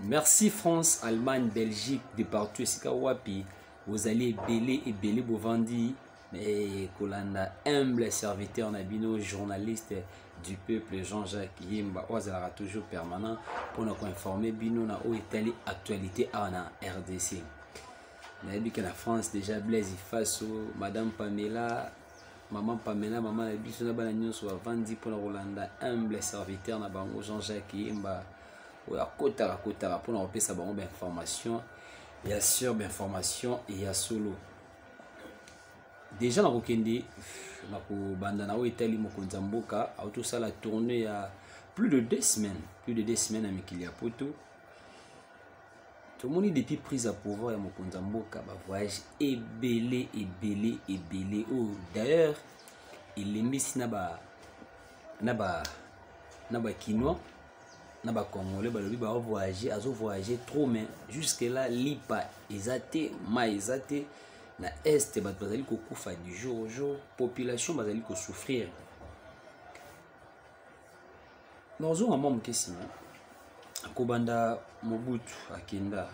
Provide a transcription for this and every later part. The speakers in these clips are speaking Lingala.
Merci France, Allemagne, Belgique, de partout, wapi. Vous allez belé et belé vous vendi. Mais Kolanda, humble serviteur Nabino, journaliste du peuple Jean-Jacques Yimba, Oazara toujours permanent pour nous informer Bino na o Italie actualité en RDC. Nabi que la France déjà Blaise Faso, Madame Pamela, Maman Nabiso na bananion soit vendi pour Rolanda, humble serviteur na bango Jean-Jacques Yimba. Kotara pour nous repérer sa bonne information. Il y a sur information et il y a solo. Déjà dans Rokende, dans bandana au Italie mokonza mboka, auto ça la tournée il y a plus de 2 semaines, à Mikilia Poto. Tout le monde depuis prise à pouvoir ya mokonza mboka, ba voyage ebélé. Oh d'ailleurs, il est mis na ba Kinois. Naba Congolais balobi ba voyager trop mais jusque là lipa ezate ma ezate na est bazali ko kufa du jour au jour, population bazali ko souffrir. Nozo mama mkesi akobanda Mobutu akenda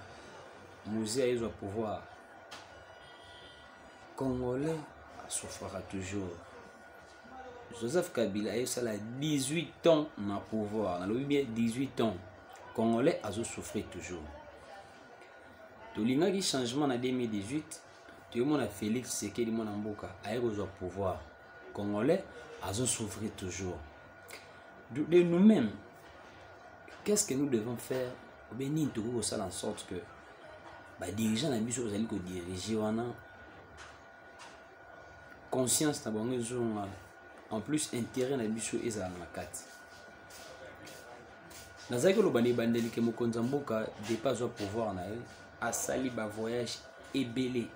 musée aizwa pouvoir congolais souffrira toujours. Joseph Kabila a 18 ans na pouvoir. Dans le bien 18 ans. Congolais a souffert toujours. Tolinga qui changement en 2018. Tout le monde a Félix Tshisekedi mon amboka a eu pouvoir. Congolais a souffert toujours. De nous-mêmes, qu'est-ce que nous devons faire? Béni tout ça en sorte que les dirigeants n'a biso ko diriger wana conscience na bango zonga. En plus, intérêt na biso ezala na kati. Nazaki lobani bandeli ke mokonza mboka dépasse au pouvoir na elle a sali ba voyage ebélé.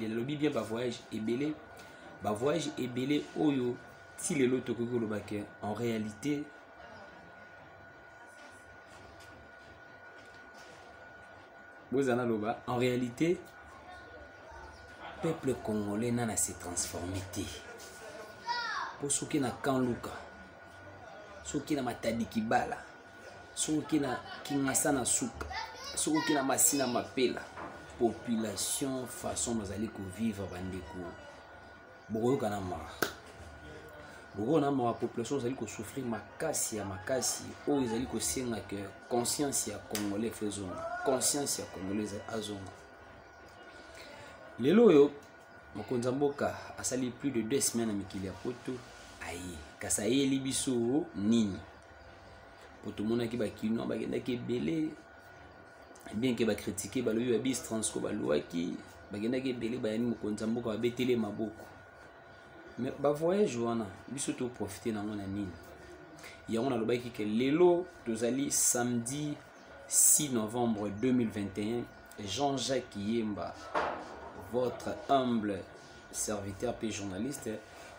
Lobi bien ba voyage ebélé oyo ti lelo tokoko lobake en réalité bozana loba en réalité peuple congolais nana s'est transformé. Soki na Kanluka, soki na Matadi Kibala, soki na Kingasa na Suka, soki na Masina Mapela, population façon bazali ko vivre bandeko. Boko kana mara population bazali ko souffrir makasi o ezali ko senga que conscience ya congolais faisons, conscience ya congolais azonga. Lelo yo mokonza mboka asali plus de 2 semaines à Mikilia Poto. Aïe, kasaye libiso nini. Pour tout le monde qui ba kino ba genda ke belé bien que ba critiquer ba lobi ba bis transco ba loaki ba genda ke belé ba yani mokonza mboka ba betele maboko. Mais ba voyage wana biso to profiter na ngona nini. Ya on a loba ki ke lelo tozali samedi 6 novembre 2021 Jean-Jacques Yimba, votre humble serviteur et journaliste,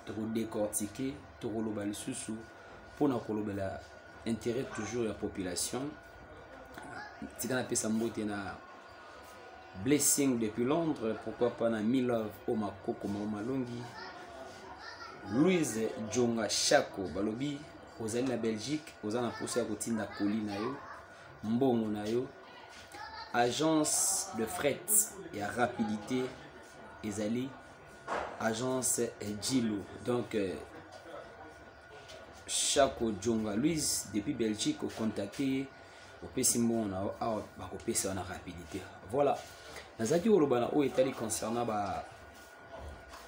pour décortiquer, pour le sous pour l'intérêt toujours de la population. Si on appelle ça na blessing depuis Londres, pourquoi pas na Milove Omakoko Malongi, Louise Djonga Chako Balobi, aux alliés la Belgique, aux alliés poussé à côté na Colina yo, Mbongo na yo, agence de fret et à rapidité, les alliés. Agence Djilo, donc Chako Djonga Louise depuis Belgique au contacté au Pessimon au PC en rapidité. Voilà. Nazaki olobana o Italie concernant ba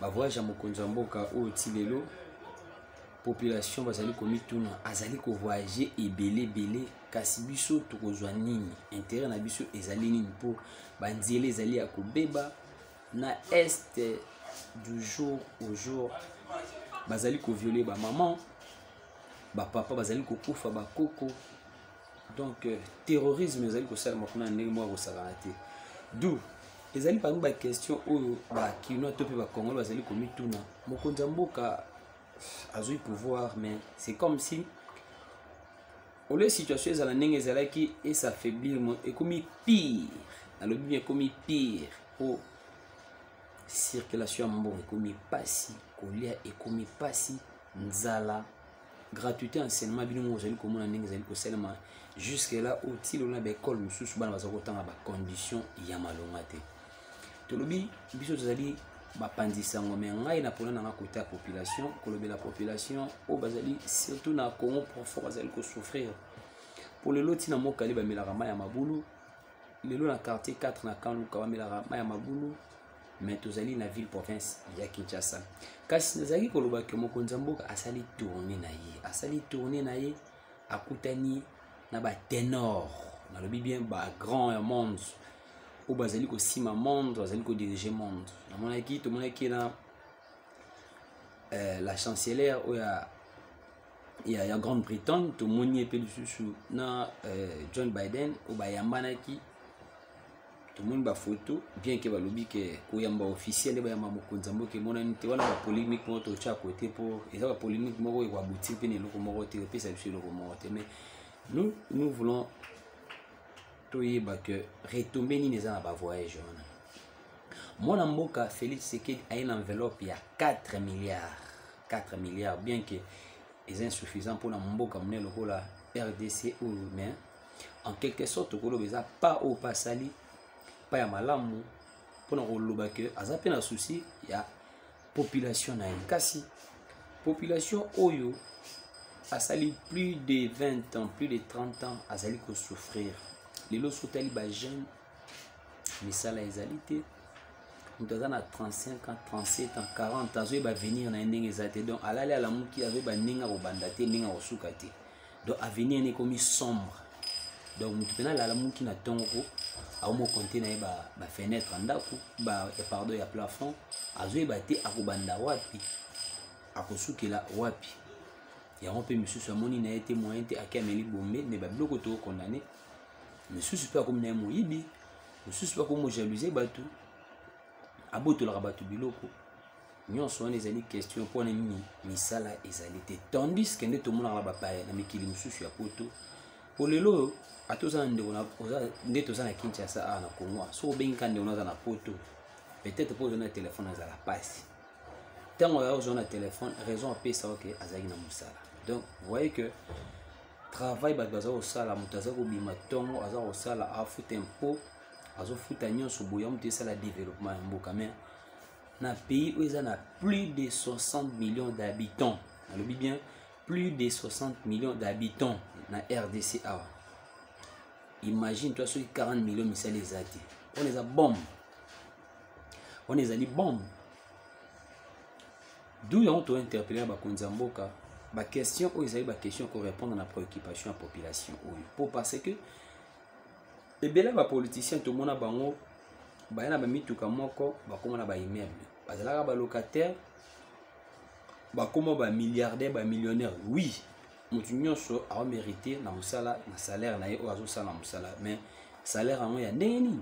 voyage à mokonza mboka o tilelo population bazali komi tuna azali ko voyager ebélé kasi biso tokozwa nini intérêt na biso ezali nini pour banzele ezali ya kobeba na est du jour au jour bazali ko violer ba maman ba papa bazali ko kufa ba koko donc terrorisme ezali ko sala makuna ndenge mo ko salanate d'où ezali parmi ba question oyo ba kino to pe ba Congolais bazali ko mituna mokonza mboka azui pouvoir mais c'est comme si au les situations ezala ndenge ezalaki et s'affaiblir et comme pire dans le bien comme pire au circulation mbongo ekomi pasi kolia ekomi pasi nzala gratuité enseignement bino ozali komona ndenge ezali kosalema jusque là outil on a ba école mususu bana baza kotanga ba condition ya malonga te tolobi biso tozali bapandisa ngome ngai na pona na côté ya population kolobela population o bazali surtout na Congo profond bazali ko souffrir pour le loti na mokali ba melaka ya mabulu lelo na quartier 4 na Kanluka ba melaka ya mabulu mais tozali na ville province ya Kinshasa kasi nazali koloba ke mokonzi mboka asali tourner na ye akutani na ba ténor na lobi bien ba grand monde ou bazali ko sima monde bazali ko diriger monde na monaki to monaki na la chancelière ou ya Grande-Bretagne to moni pe lususu na John Biden ou ba yambanaki tout le monde ba photo bien que ba lobi que ko yamba officiel ba yamba mokonzi mboka monani te wana ba polémique moto cha côté pour eza ba polémique moko e kwa boutique pe ne loko moko te pe ça sur loko moko te mais nous voulons que retomber ni neza na ba voyage wana mona mboka Félix Tshisekedi a une enveloppe ya 4 milliards bien que est insuffisant pour na mboka mne lokola RDC ou mais en quelque sorte ko lobeza pas au pasali pas ya malamu pour na koloba que aza pe na souci ya population na kasi population oyo asali plus de 20 ans plus de 30 ans azali ko souffrir lelo sotali ba jeune misala ezali te mutaza na 35 ans 37 ans 40 ans azoye ba venir na ndenge ezate donc alali ala muki azoye ba ndinga ko banda te ndinga ko suka te donc avenir ne komi sombre donc mutu pena la muki na tongo a mo compter na ba fenêtre ndako ba pardon ya plafond azoye ba te akobanda wapi akosukela wapi ya on peut monsieur moni na été moyen te akameli bombe ne ba bloko to condamné monsieur super comme na moyibi monsieur super comme jalouser batu abotola batu biloko nyonso wana ezali question pour na misala ezali te tandis que nde tomona la bapaya na mikili mususu ya poto pour lelo atoza ndeko na nde toza na Kinshasa a na Congo so benga nde onaza na poto peut-être pour donner téléphone à la passe tant on a besoin de téléphone raison à ça OK azaki na musala donc vous voyez que travail baza au sala mutaza ko bima tongo aza au sala a foutre un pot azo futa nyonso boya mutu esala développement ya mboka mais na pays où ils en a plus de 60 millions d'habitants alobi bien plus de 60 millions d'habitants na RDC awa imagine toi sur 40 millions misali ezati on les a bombe on les a dit bombe d'où on doit interpeller ba konza mboka ba question ou ezali ba question ko répondre à la préoccupation de la population pour parce que et bien là ba politicien tout monde a bango ba na ba mituka moko ba komona ba immeuble bazalaka ba locataire ba komo ba milliardaire ba millionnaire oui mutu nyonso a mérité na musala na salaire na ye o azo sala musala mais salaire en ya ndeni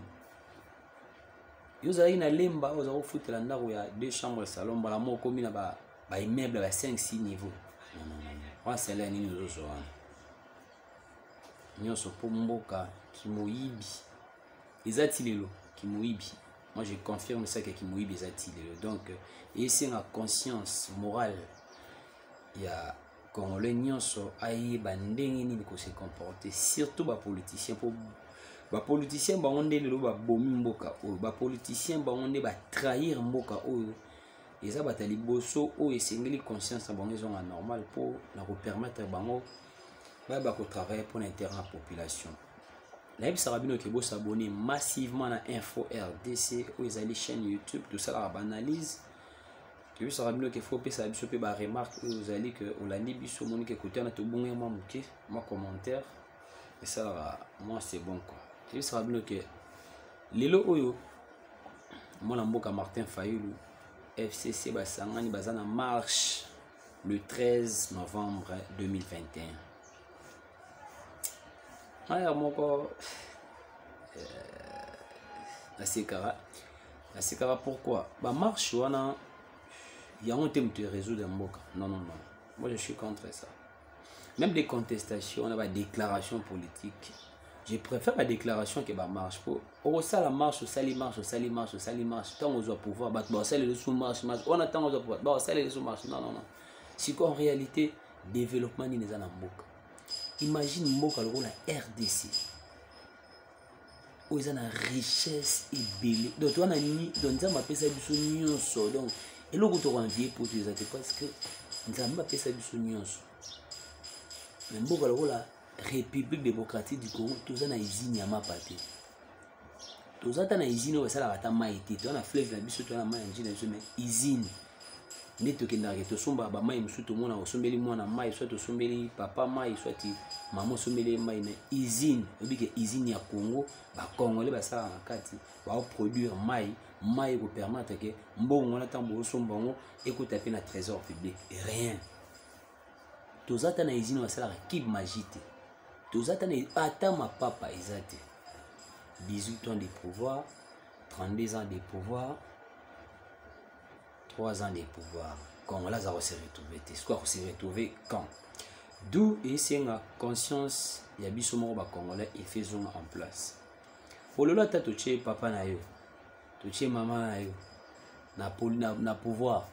yo zali na lemba o zago futela ndako ya 2 chambres salon bala moko mina ba immeuble ba 5-6 niveaux non salaire ni nous zo nyonso po mboka kimoyibi ezati lelo kimoyibi moi je confirme ça que kimoyibi ezati lelo donc essayer la conscience morale ya congolais nyonso ayeba ndenge nini ko se comporter surtout ba politiciens pour ba politiciens ba onde lelo ba bomi mboka oyo ba politiciens ba onde ba trahir mboka oyo eza batali boso oyo esengeli conscience na bango ezonga normal pour na ko permettre bango ba travailler pour l'intérêt de la population. Là, ça va bien que vous s'abonnez massivement à Info RDC ou les chaînes YouTube, tout ça la analyse. Que ça va bien que faut ça peut ba remarque vous allez que on l'a dit biso moni que côté na to bon moi commentaire et ça moi c'est bon quoi. Que ça va bien que lelo oyo moi la mboka Martin Fayulu FCC basangani bazana marche le 13 novembre 2021. Aya moko la sekara pourquoi ba marche wana ya on tente de résoudre mboka non moi je suis contre ça même des contestations on a des déclarations politiques je préfère la déclaration que ba marche pour au ça la marche au sali marche tant on doit pouvoir ça les sous marche on attend on doit pouvoir ça les sous marche non si en réalité développement ni neza na mboka. Imagine mboka lokola RDC. Où ils ont la richesse et belle. Donc tu as ni donc ça m'appelle ça du sonnyonso. Donc et là où tu renvier pour les autres parce que ça m'appelle ça du sonnyonso. Mais mboka lokola République démocratique du Congo, tout ça na usine ya mapate. Tout ça na usine où ça la rata maïté. Tu as la fleuve la biso tu as la maï engine mais usine. Ne to kendake to somba ba mai musu to mona osombeli mwana mai soit to sombeli papa mai soit maman sombeli mai mais usine obike usine ya Congo ba congolais ba sala na kati ba produire mai ko permettre que mbongo na tambo sombango écoute pe na trésor public rien tozata na usine wa sala kib magite tozata na ata ma papa ezate 18 ans de pouvoir 32 ans de pouvoir 3 ans de pouvoir. Quand on les a se retrouvé, c'est quoi se retrouver quand? D'où ici la conscience, il y a biso mo ba congolais et faisons en place. Pour le lot tu touché papa na yo, touché maman na yo, na pouvoir.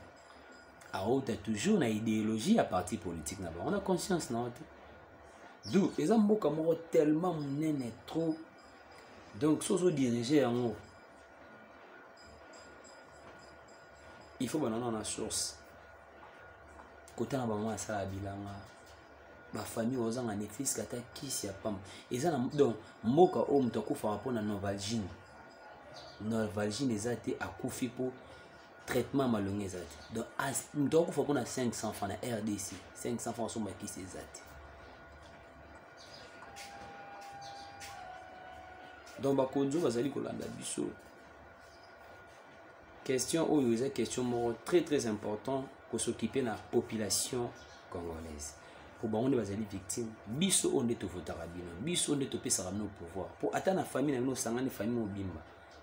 Alors tu as toujours une idéologie à parti politique là bas. On a conscience non? D'où les amboka mo tellement nene trop. Donc soso diriger en haut. Il faut banana na source. Côté na bango asala bilanga. Ba famille ozanga Netflix kata kisi ya pam. Eza na donc mboka o muto akufa rapport na Novalgine. Novalgine ezate akufi pour traitement malonge ezate. Donc muto akufa pour na 500 francs na RDC. 500 francs somba kisi ezate. Donc ba konzo bazali kolanda biso. Question où il y a une question très importante pour s'occuper de la population congolaise. Pour que les victimes, biso on est au votarabino, biso on est au pouvoir. Pour atteindre la famille, nous sommes une famille mobimba.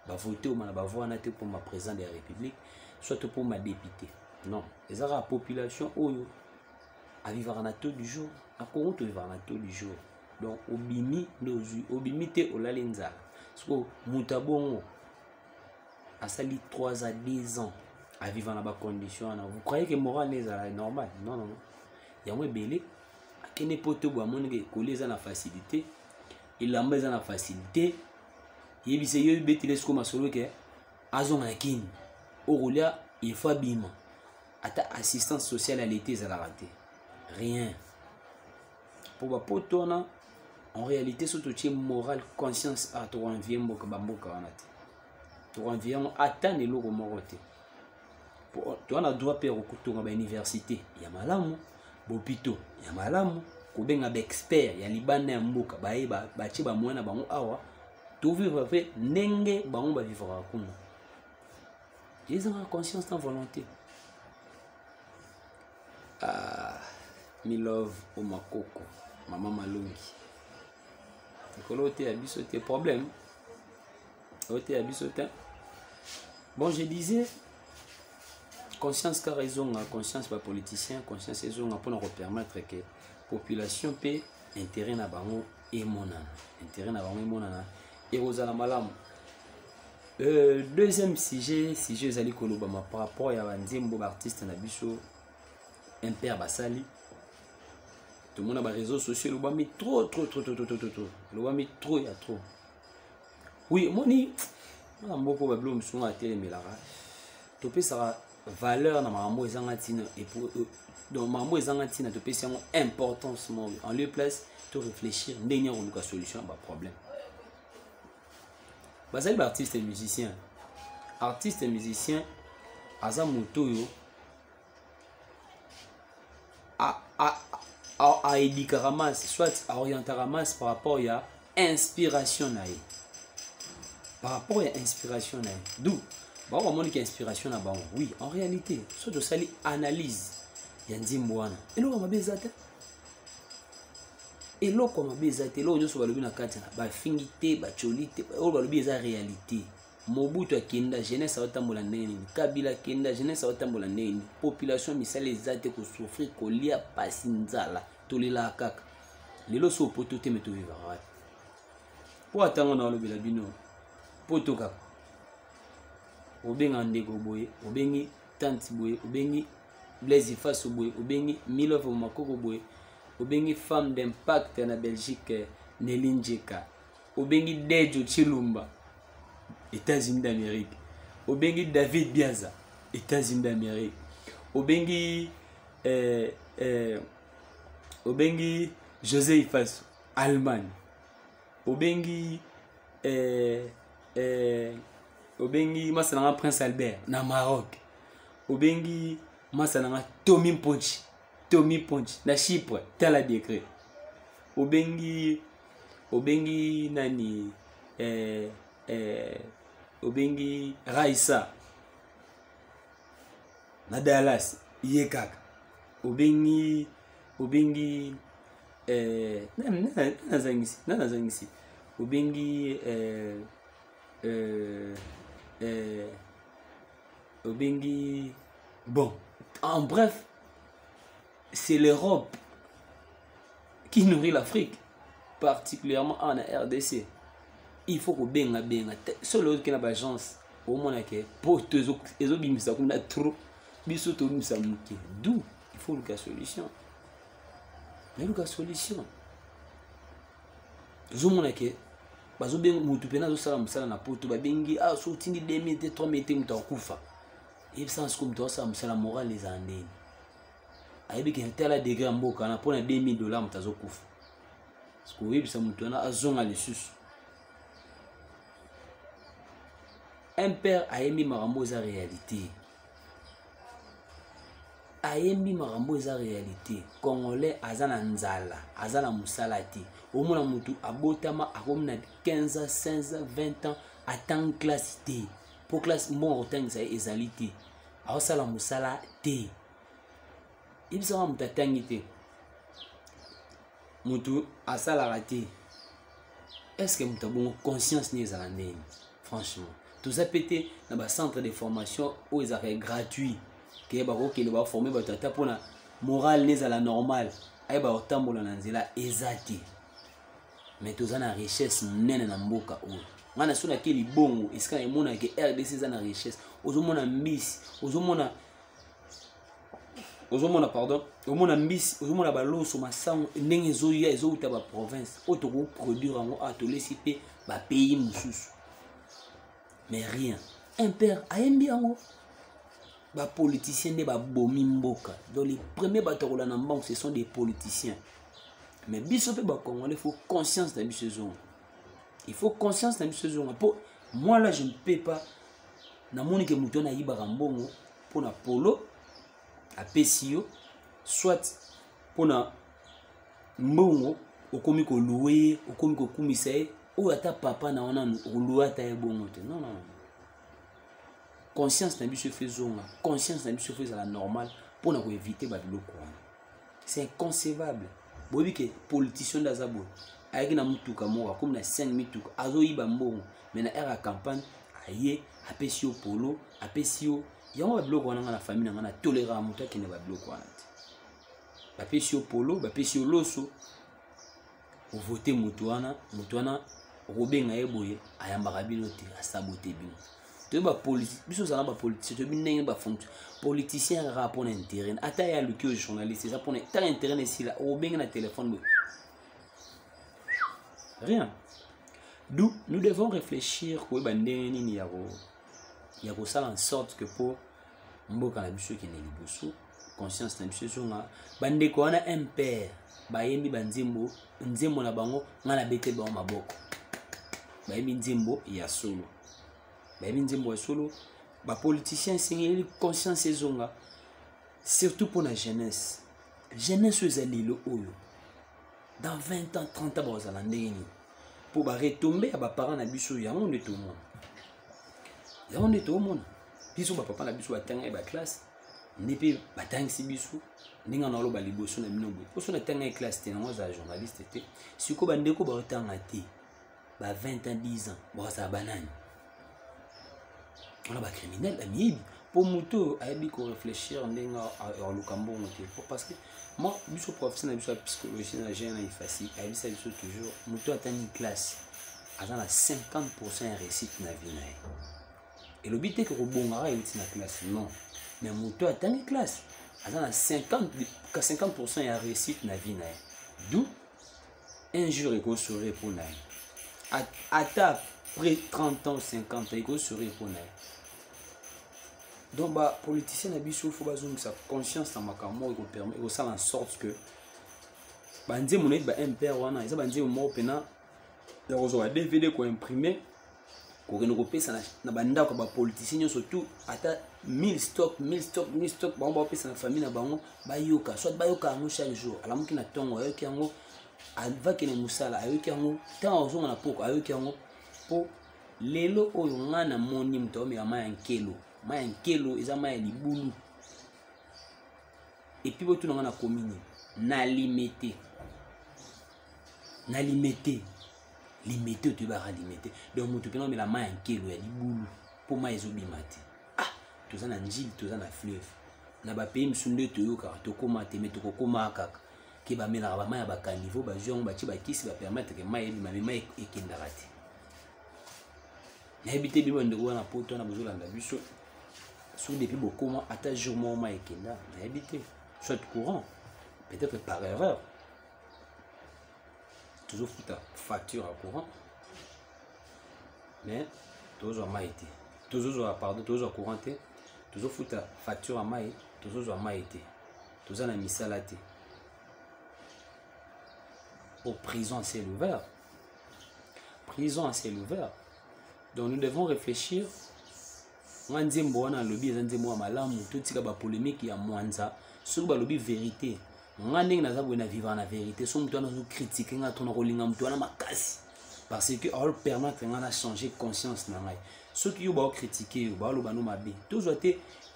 Ba voter ou ma voix na pour ma président de la République, soit pour ma députée. Non, les la population où à vivre en tout du jour, à Congo to vivre en tout du jour. Donc obimi te olalenza. Parce que mutabongo à sali 3 à 10 ans à vivre dans les conditions. Vous croyez que moral est normal? Non, non, non. Il y a un belé qui n'est pas tout bon, qui est la facilité. Il a mis la facilité. Il y a des bêtises comme solo que azon akin. Aurelia il faut bim. Ata assistance sociale à l'été ça la raté. Rien. Pour ba potona en réalité surtout tu moral conscience à toi en vient mboka bamboka wanati. Tu environ atteindre le morote. Tu as le droit de retourner à l'université. Il y a malamu, bopito, il y a malamu, kobenga expert, il y a libane mboka, bachi ba mwana bango awa. Tu vivre fait nenge bango ba vivre kuna. Ils ont conscience en volonté. Me love o makoko, maman malongi. Kolote abiso te problème. Bon, je disais, conscience car raison, conscience pas politicien, conscience raison pour nous permettre que la population peut intérêt na bango et monana, intérêt na bango et monana et aux malam. Deuxième sujet zali kolobama par rapport à un artiste na biso Impère Basali. Tout le monde a des réseaux sociaux, le mis trop, le mis trop, il y a trop. Oui, moni, on a beaucoup de blum sur la télé, mais là, tu peux savoir valeur dans ma maman zangatine et pour dans ma maman zangatine, tu peux savoir importance en lieu place, tu réfléchir, dernière ou la solution à problème. Basali artiste et musicien, azamuto yo à éduquer soit à orienter par rapport à inspiration naïe. Par rapport à l'inspiration, d'où bah on montre inspiration là-bas. Oui, en réalité, soit de sali analyse, il y a un dimboana. Et là on m'a bezate. Et là on m'a bezate. Là on se va le bien à quatre. Bah fingité, bah cholité, on va le bien à réalité. Mobutu a kenda jeunesse a otambola neni. Kabila kenda jeunesse a otambola neni. Population misale zate ko souffrir ko lia pasinzala. Tolela kaka. Lelo so poto te meto vivre. Pour attendre on a le bilabino. Potoka obenga ndeko boye obengi tante boye obengi Blaise Ifaso boye obengi Milov Makoko boye obengi femme d'impact na Belgique Nelly Njeka obengi Dejo Chilumba États-Unis d'Amérique obengi David Biaza États-Unis d'Amérique obengi obengi José Ifaso Allemagne obengi obengi Masananga Prince Albert na Maroc obengi Masananga Tommy Ponchi na Chypre tala décret obengi nani obengi Raissa na Dallas yekaka obengi nazangisi obengi obengi bon en bref c'est l'Europe qui nourrit l'Afrique particulièrement en RDC il faut que benga seul autre qui n'a pas chance au moins que pour tous les obimisa comme na trop biso to nous samuke d'où il faut le solution mais le solution zo mona ke bazo benga mutu pena zo sala musala na poto ba bengi ah so tindi 2 minutes 3 minutes mutu akufa et sans comme toi ça musala moral les andeni ayebi ke tela degré mboka na pona $2000 mutazo kufa parce que oui ça mutu na azonga lesusu un père ayemi marambo za réalité ayembi marambo eza réalité congolais azana nzala azana musalati omona mutu abotama akomna 15 16 20 ans atang classe T pour classe bon otang ça ezali te awasala musala te ibisa mutu atangi te mutu asala raté est-ce que mutu bon conscience ni ezala ndeni franchement tout ça pété dans ba centre de formation où ils avaient gratuit que bako ke ba former ba tata pona moral les à la normale ay ba otambola na nzela ezati mais tous na richesse nene na mboka o ngana sona ke libongo iska emona ke RDC za na richesse ozomona mbisi ozomona pardon ozomona mbisi ozomona baloso masango ndenge ezoya ezouta ba province otoko produire ngo atolesi pe ba pays mususu mais rien un père ayembi ngo ba politiciens ne ba bomi mboka donc les premiers batakola na mbango ce sont des politiciens mais biso pe ba congolais faut conscience de biso zone il faut conscience de biso zone pour moi là je ne peux pas na moni que muto na yiba mbongo pour na polo a pesio soit pour na mbongo okomi ko louer okomi ko kumisa ou ata papa na ona louer ta ebongo te non conscience na biso faisons conscience na biso faisons la normale pour na éviter ba biloko c'est inconcevable bobi que politicien d'azabo ayaki na mutuka moka comme na 5 mituka azo yiba mbongo mais na era campagne aye apesio polo apesio yango ba biloko wana na famille na tolérance mutu ki ne ba biloko wana te apesio polo apesio loso o voter mutu wana robenga eboye ayamba bino te asaboter bino tu ba politique biso ça ba politique tu binenge ba fonction politicien rapport intérêt ata ya le que journaliste ça pour ta intérêt ici là robenga na téléphone rien d'où nous devons réfléchir ko ba ndenge nini ya ko sala en sorte que pour mboka na biso ki ne liboso conscience na biso zonga bande ko wana un père ba yembi banzembo nzembo na bango ngana bete ba maboko ba yembi nzembo ya solo ba politiciens singeli conscience ezonga surtout pour la jeunesse ezalilo oyo dans 20 ans 30 ans bazala ndenge pour ba retomber à ba parents na biso yango nde to mona biso ba papa na biso batanga ba classe ndepe batangisi biso ndinga na lo ba liboso na binobo poso na tanga classe te na za journaliste te siko bandeko ba otanga te ba 20 ans 10 ans ba banani on a ba criminel ami pour moto ayebi ko réfléchir ndenga à lukambo moto parce que moi biso professeur na biso psychologie na jeune na facile ayebi ça biso toujours moto atani classe azana 50% réussite na vie na et le but est que rebongara une na classe non mais moto atani classe aza 50% ya réussite na vie na ye. D'où un jour il sourire pour na ye. Ata après 30 ans 50 ans il sourire pour na ye. Donc ba politicien na biso faut bazongisa conscience na makambo ko permettre ko sala en sorte que banze monet ba impère wana eza banze mo pena ya ko ba DVD ko imprimer ko reno ko pesa na banda ko ba politicien surtout ata 1000 stock ba pesa na famille na bango ba yoka soit ba yoka ngo chaque jour ala muki na tongo yoki yango ava kene musala ayoki yango tant ozonga na poko ayoki yango po lelo oyo ngana moni mto me ama yankelo maya nkelo eza maya libulu et puis botu na komini na limité tu vas limiter donc mutu pena me la maya nkelo ya libulu po ma ezobimati toza na njili toza na fleuve na ba pays msunde toyoka tokoma te me tokoma kaka ke ba mela ba maya ba caniveau ba jongo ba ti ba kisi ba permettre que maya ebima me maya ekendaka te na habité bibo ndeko na poto na bozolanda biso sur depuis beaucoup moins à jour moment et qu'il a habité soit courant peut-être par erreur toujours foutre facture à courant mais toujours maïté toujours pardon toujours couranté toujours foutre facture à maï toujours maïté toujours la misalate au prison à ciel ouvert donc nous devons réfléchir. Nzembo wana lobby eza nzembo malamu totika ba polémique ya mwanza soki ba lobby vérité ngandenge naza boye na vivre na vérité so mtu ana critiquer nga tona kolinga mtu ana makasi parce que all permettre ngana changer conscience na ngai soki yo ba critiquer ba loba no mabe toujours te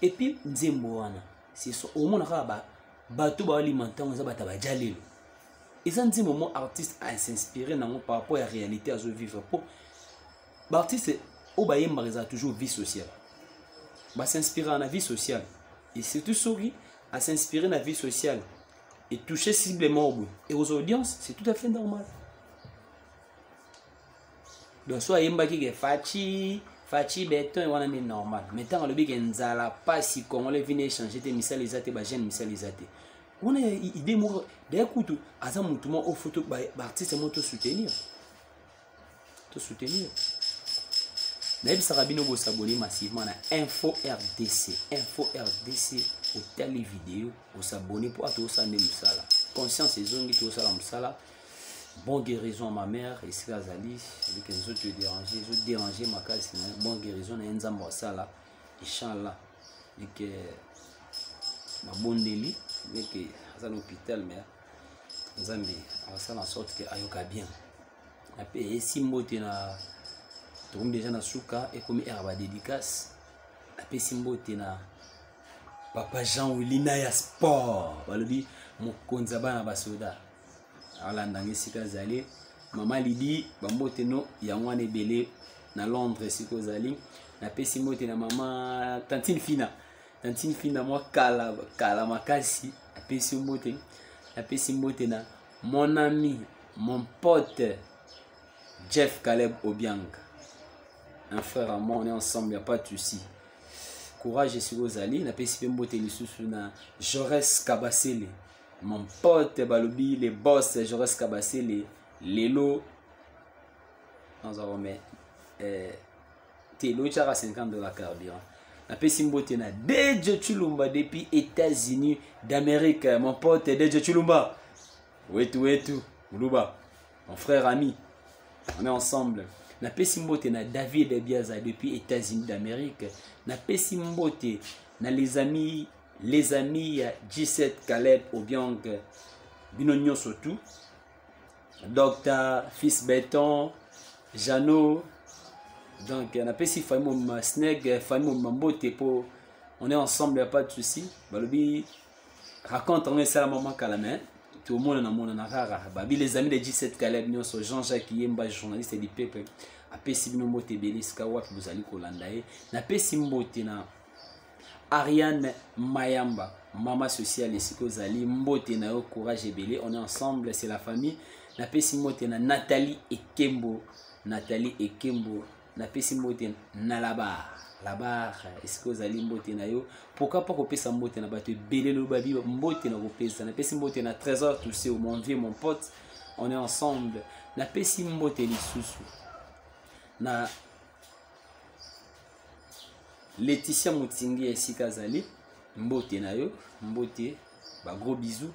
et puis nzembo wana c'est so au monde ka ba to ba alimenter nga ba tabaja lelo eza nzembo mo artiste à s'inspirer nango par rapport à réalité à vivre pour ba artiste o ba yemba toujours vie sociale. Bah, s'inspirer dans la vie sociale et surtout souris à s'inspirer dans la vie sociale et toucher ciblement au bout et aux audiences c'est tout à fait normal donc soit yemba qui est fachi béton et voilà mais normal maintenant le big nzala pas si congolais vient changer tes misalisate ba jeune misalisate on a idée moi d'écoute azam mutumo au photo ba artiste moto soutenir Naïb Sarabino vous s'abonner massivement à Info RDC au télé vidéo vous s'abonner pour tout ça ne musala conscience et zongi tout ça la musala bon guérison à ma mère et c'est Azali avec les autres déranger ma case bon guérison à Nzambo sala inchallah et que ma bonne délit mais que à l'hôpital mais Nzambi on ça en sorte que ayoka bien après simbote na comme déjà na souka et comme herba dédicace après simbote na papa Jean Wilina ya sport balobi mokonza bana basoda ala ndangi sika zali mama Lidi bambote no ya ngwana ebele na Londres siko zali na pesi mbote na mama tantine fina moi kala makasi apesi mbote na pesi mbote na mon ami mon pote Jeff Caleb Obiang un frère à moi on est ensemble y a pas de souci courage et sur Ozali na pesi mbote lisusu na Jores Kabasele mon pote balobi les boss Jores Kabasele lelo nous avons mis telo chara $50 carburant na pesi mbote na DJ Chulumba depuis États-Unis d'Amérique mon pote DJ Chulumba wetu Muluba mon frère ami on est ensemble na pesi mbote na David Biaza depuis États-Unis d'Amérique na pesi mbote na les amis G7 Caleb Obiang Binonio surtout Docteur Fils Béton Jano donc na pesi famille Sneg famille Mambote pour on est ensemble y a pas de souci balobi raconte on est ça la maman Kalame tout le monde na rara babi les amis de G7 Caleb nyonso Jean-Jacques Yemba journaliste du peuple apesi bino mbote beliska wapi bozali kolanda ye na pesi mbote na Ariane Mayamba mama sociale siko zali mbote na yo courage ebele on est ensemble c'est la famille na pesi mbote na Nathalie Ekembo na pesi mbote na la barre est-ce que ozali mbote na yo pourquoi pas kopesa mbote na bato ebele lo babi mbote na kopesa na pesi mbote na trésor tout c'est mon vieux mon pote on est ensemble na pesi mbote lisusu na Laetitia Mutingi esika zali mbote na yo mbote ba gros bisous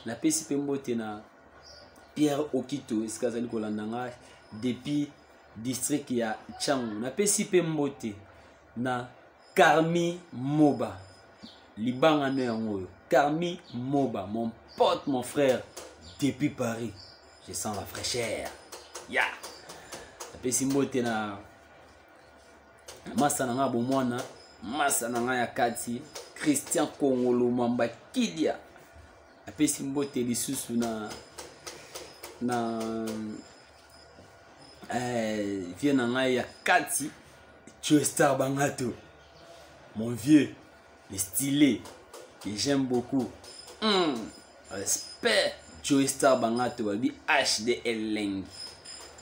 na pesi pe mbote na Pierre Okito esika zali kolanda nga depuis district ya Changu na pesi pe mbote na Karmi Moba libanga no yango yo Karmi Moba mon pote mon frère depuis Paris je sens la fraîcheur ya na pesi mbote na masa nanga bomwana masa nanga ya kati Christian Kongolo Mamba Kidia na pesi mbote lisusu na vieux nanga ya kati Joe Star Bangato mon vieux le stylé que j'aime beaucoup respect Joe Star Bangato babi HDL Leng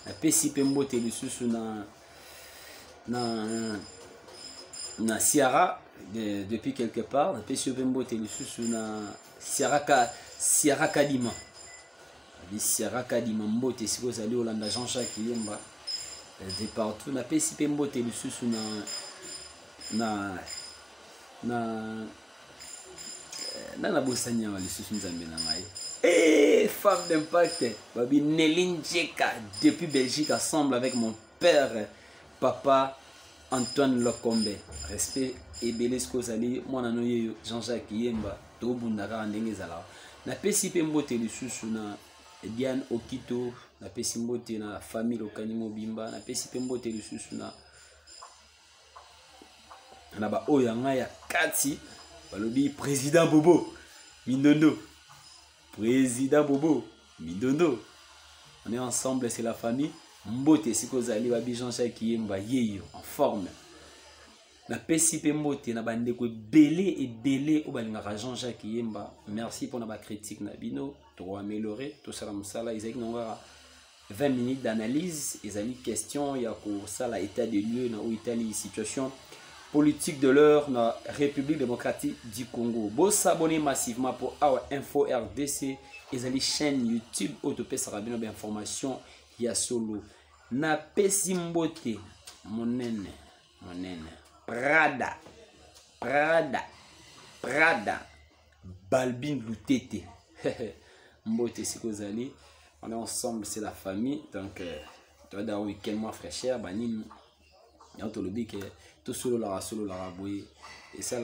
na pesi pe mbote lisusu na Ciara depuis quelque part na pesi pe mbote lisusu na Ciara Kadima Ciara Kadima mbote siko zali Olanda Jean-Jacques Yemba de partout na pesi pe mbote lisusu na bosanya wa lisusu nzambe na ngai femme d'impact babi Neline Djeka depuis Belgique ensemble avec mon père papa Antoine Lokombe respect ebele siko zali mwana no yeyo Jean-Jacques Yemba to bundaka ndenge zala na pesi pe mbote lisusu na Diane Okito na pesi mbote na famille Okani Mobimba na pesi pe mbote lisusu na ba oyanga ya kati balobi président Bobo Mindondo président Bobo Mindondo on est ensemble c'est la famille mbote siko zali babi Jean-Jacques Yemba yeyo en forme na pesi pe mbote na bandeko ebele o balingaka Jean-Jacques Yemba merci pour na ba critique na bino to améliorer to sala musala ezaki nongara 20 minutes d'analyse ezali question ya ko sala état de lieu na o Italie situation politique de l'heure na République démocratique du Congo. Bo s'abonner massivement pour Our Info RDC ezali chaîne YouTube autopesa rabino ba information ya solo na pesi mbote monene Prada Balbin Lutete mbote siko zali on est ensemble c'est la famille donc toi da week-end moi fraîcheur banini to lobi que tout solo la boy et ça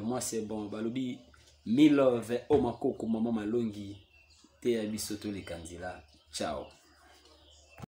moi c'est bon balobi me love o makoko maman malongi te abisoto les candidats ciao.